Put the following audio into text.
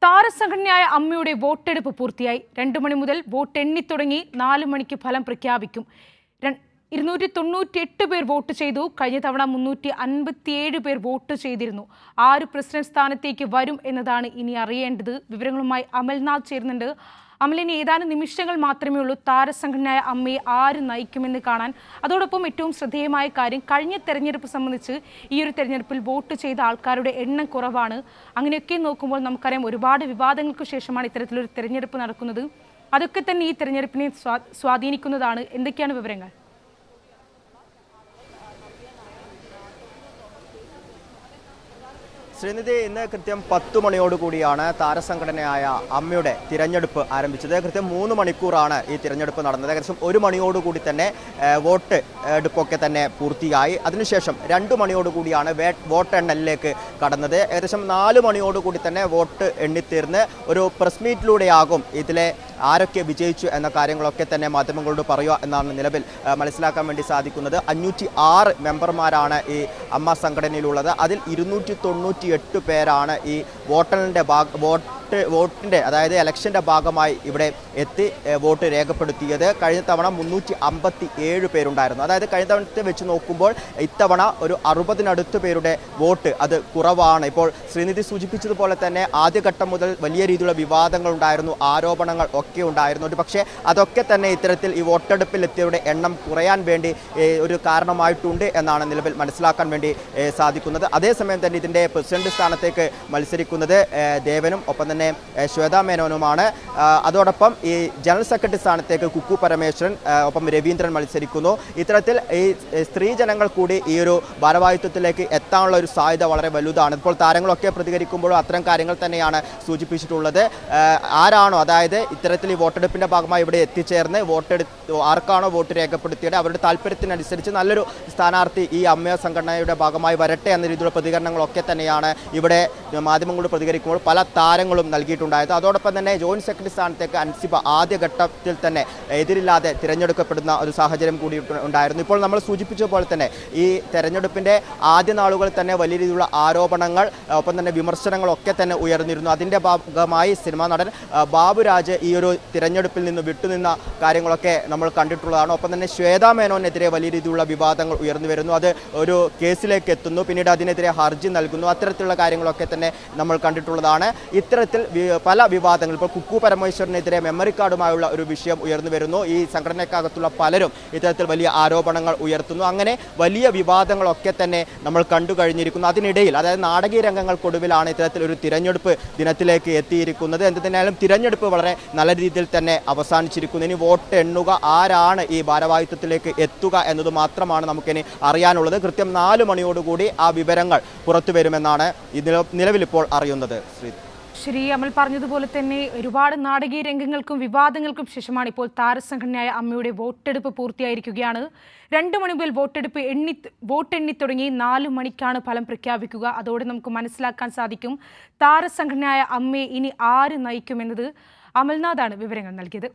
താരസംഘടനയായ അമ്മയുടെ വോട്ടെടുപ്പ് പൂർത്തിയായി. 2 മണി മുതൽ വോട്ട് എണ്ണിത്തുടങ്ങി. 4 മണിക്ക് ഫലം പ്രഖ്യാപിക്കും. 298 പേർ വോട്ട് ചെയ്തു. കഴിഞ്ഞ തവണ 357 പേർ വോട്ട് ചെയ്തിരുന്നു. ആര് പ്രസിഡന്റ് സ്ഥാനത്തേക്ക് വരും എന്നതാണ് ഇനി അറിയേണ്ടത്. വിവരങ്ങളുമായി അമൽനാഥ് ചേരുന്നുണ്ട്. അമലിന് ഏതാനും നിമിഷങ്ങൾ മാത്രമേ ഉള്ളൂ താരസംഘടനയായ അമ്മയെ ആര് നയിക്കുമെന്ന് കാണാൻ. അതോടൊപ്പം ഏറ്റവും ശ്രദ്ധേയമായ കാര്യം, കഴിഞ്ഞ തെരഞ്ഞെടുപ്പ് സംബന്ധിച്ച് ഈ ഒരു തെരഞ്ഞെടുപ്പിൽ വോട്ട് ചെയ്ത ആൾക്കാരുടെ എണ്ണം കുറവാണ്. അങ്ങനെയൊക്കെ നോക്കുമ്പോൾ നമുക്കറിയാം, ഒരുപാട് വിവാദങ്ങൾക്ക് ശേഷമാണ് ഇത്തരത്തിലൊരു തെരഞ്ഞെടുപ്പ് നടക്കുന്നത്. അതൊക്കെ തന്നെ ഈ തെരഞ്ഞെടുപ്പിനെ സ്വാധീനിക്കുന്നതാണ്. എന്തൊക്കെയാണ് വിവരങ്ങൾ? ശ്രീനിധി, ഇന്ന് കൃത്യം 10 മണിയോടുകൂടിയാണ് താരസംഘടനയായ അമ്മയുടെ തിരഞ്ഞെടുപ്പ് ആരംഭിച്ചത്. കൃത്യം 3 മണിക്കൂറാണ് ഈ തിരഞ്ഞെടുപ്പ് നടന്നത്. ഏകദേശം 1 മണിയോടുകൂടി തന്നെ വോട്ട് എടുപ്പൊക്കെ തന്നെ പൂർത്തിയായി. അതിനുശേഷം 2 മണിയോടുകൂടിയാണ് വോട്ടെണ്ണലിലേക്ക് കടന്നത്. ഏകദേശം 4 മണിയോടുകൂടി തന്നെ വോട്ട് എണ്ണിത്തീർന്ന് ഒരു പ്രസ് മീറ്റിലൂടെയാകും ഇതിലെ ആരൊക്കെ വിജയിച്ചു എന്ന കാര്യങ്ങളൊക്കെ തന്നെ മാധ്യമങ്ങളോട് പറയുക എന്നാണ് നിലവിൽ മനസ്സിലാക്കാൻ വേണ്ടി സാധിക്കുന്നത്. 506 മെമ്പർമാരാണ് ഈ അമ്മ സംഘടനയിലുള്ളത്. അതിൽ 298 പേരാണ് ഈ വോട്ടിൻ്റെ അതായത് ഇലക്ഷൻ്റെ ഭാഗമായി ഇവിടെ എത്തി വോട്ട് രേഖപ്പെടുത്തിയത്. കഴിഞ്ഞ തവണ 357 പേരുണ്ടായിരുന്നു. അതായത് കഴിഞ്ഞ തവണത്തെ വെച്ച് നോക്കുമ്പോൾ ഇത്തവണ ഒരു 60-നടുത്ത് പേരുടെ വോട്ട് അത് കുറവാണ്. ഇപ്പോൾ ശ്രീനിധി സൂചിപ്പിച്ചതുപോലെ തന്നെ ആദ്യഘട്ടം മുതൽ വലിയ രീതിയിലുള്ള വിവാദങ്ങൾ ഉണ്ടായിരുന്നു, ആരോപണങ്ങൾ ഒക്കെ ഉണ്ടായിരുന്നു. പക്ഷേ അതൊക്കെ തന്നെ ഇത്തരത്തിൽ ഈ വോട്ടെടുപ്പിൽ എത്തിയവരുടെ എണ്ണം കുറയാൻ വേണ്ടി ഒരു കാരണമായിട്ടുണ്ട് എന്നാണ് നിലവിൽ മനസ്സിലാക്കാൻ വേണ്ടി സാധിക്കുന്നത്. അതേസമയം തന്നെ ഇതിൻ്റെ പ്രസിഡന്റ് സ്ഥാനത്തേക്ക് മത്സരിക്കുന്നത് ദേവനും ഒപ്പം തന്നെ ശ്വേതാ മേനോനുമാണ്. അതോടൊപ്പം ഈ ജനറൽ സെക്രട്ടറി സ്ഥാനത്തേക്ക് കുക്കു പരമേശ്വരൻ ഒപ്പം രവീന്ദ്രൻ മത്സരിക്കുന്നു. ഇത്തരത്തിൽ ഈ സ്ത്രീജനങ്ങൾ കൂടി ഈ ഒരു ഭാരവാഹിത്വത്തിലേക്ക് എത്താനുള്ള ഒരു സാധ്യത വളരെ വലുതാണ്. ഇപ്പോൾ താരങ്ങളൊക്കെ പ്രതികരിക്കുമ്പോഴും അത്തരം കാര്യങ്ങൾ തന്നെയാണ് സൂചിപ്പിച്ചിട്ടുള്ളത്. ആരാണോ, അതായത് ഇത്തരത്തിൽ ഈ വോട്ടെടുപ്പിൻ്റെ ഭാഗമായി ഇവിടെ എത്തിച്ചേർന്ന് ആർക്കാണോ വോട്ട് രേഖപ്പെടുത്തിയത് അവരുടെ താല്പര്യത്തിനനുസരിച്ച് നല്ലൊരു സ്ഥാനാർത്ഥി ഈ അമ്മ സംഘടനയുടെ ഭാഗമായി വരട്ടെ എന്ന രീതിയിലുള്ള പ്രതികരണങ്ങളൊക്കെ തന്നെയാണ് ഇവിടെ മാധ്യമങ്ങളോട് പ്രതികരിക്കുമ്പോൾ പല താരങ്ങളും നൽകിയിട്ടുണ്ടായത്. അതോടൊപ്പം തന്നെ ജോയിന്റ് സെക്രട്ടറി സ്ഥാനത്തേക്ക് അൻസിബ ആദ്യഘട്ടത്തിൽ തന്നെ എതിരില്ലാതെ തിരഞ്ഞെടുക്കപ്പെടുന്ന ഒരു സാഹചര്യം കൂടി ഉണ്ടായിരുന്നു. ഇപ്പോൾ നമ്മൾ സൂചിപ്പിച്ചതുപോലെ തന്നെ ഈ തെരഞ്ഞെടുപ്പിൻ്റെ ആദ്യ നാളുകളിൽ തന്നെ വലിയ രീതിയിലുള്ള ആരോപണങ്ങൾ ഒപ്പം തന്നെ വിമർശനങ്ങളൊക്കെ തന്നെ ഉയർന്നിരുന്നു. അതിൻ്റെ ഭാഗമായി സിനിമാ നടൻ ബാബുരാജ് ഈ ഒരു തിരഞ്ഞെടുപ്പിൽ നിന്ന് വിട്ടുനിന്ന കാര്യങ്ങളൊക്കെ നമ്മൾ കണ്ടിട്ടുള്ളതാണ്. ഒപ്പം തന്നെ ശ്വേതാ മേനോനെതിരെ വലിയ രീതിയിലുള്ള വിവാദങ്ങൾ ഉയർന്നു വരുന്നു. അത് ഒരു കേസിലേക്ക് എത്തുന്നു, പിന്നീട് അതിനെതിരെ ഹർജി നൽകുന്നു. അത്തരത്തിലുള്ള കാര്യങ്ങളൊക്കെ തന്നെ നമ്മൾ കണ്ടിട്ടുള്ളതാണ്. ഇത്തരത്തിൽ പല വിവാദങ്ങൾ, ഇപ്പോൾ കുക്കു പരമേശ്വരനെതിരെ മെമ്മറി കാർഡുമായുള്ള ഒരു വിഷയം ഉയർന്നു വരുന്നു. ഈ സംഘടനയ്ക്കകത്തുള്ള പലരും ഇത്തരത്തിൽ വലിയ ആരോപണങ്ങൾ ഉയർത്തുന്നു. അങ്ങനെ വലിയ വിവാദങ്ങളൊക്കെ തന്നെ നമ്മൾ കണ്ടു കഴിഞ്ഞിരിക്കുന്നു. അതിനിടയിൽ, അതായത് നാടകീയ രംഗങ്ങൾക്കൊടുവിലാണ് ഇത്തരത്തിൽ ഒരു തിരഞ്ഞെടുപ്പ് ദിനത്തിലേക്ക് എത്തിയിരിക്കുന്നത്. എന്ത് തന്നെയായാലും തിരഞ്ഞെടുപ്പ് വളരെ നല്ല രീതിയിൽ തന്നെ അവസാനിച്ചിരിക്കുന്നു. ഇനി വോട്ട് എണ്ണുക, ആരാണ് ഈ ഭാരവാഹിത്വത്തിലേക്ക് എത്തുക എന്നത് മാത്രമാണ് നമുക്കിനി അറിയാനുള്ളത്. കൃത്യം 4 മണിയോടുകൂടി ആ വിവരങ്ങൾ പുറത്തു വരുമെന്നാണ് നിലവിലിപ്പോൾ അറിയുന്നത്. ശരി, അമൽ പറഞ്ഞതുപോലെ തന്നെ ഒരുപാട് നാടകീയ രംഗങ്ങൾക്കും വിവാദങ്ങൾക്കും ശേഷമാണ് ഇപ്പോൾ താരസംഘടനയായ അമ്മയുടെ വോട്ടെടുപ്പ് പൂർത്തിയായിരിക്കുകയാണ്. 2 മണി മുതൽ വോട്ട് എണ്ണി തുടങ്ങി. 4 മണിക്കാണ് ഫലം പ്രഖ്യാപിക്കുക. അതോടെ നമുക്ക് മനസ്സിലാക്കാൻ സാധിക്കും താരസംഘടനയായ അമ്മയെ ഇനി ആര് നയിക്കുമെന്നത്. അമൽനാഥാണ് വിവരങ്ങൾ നൽകിയത്.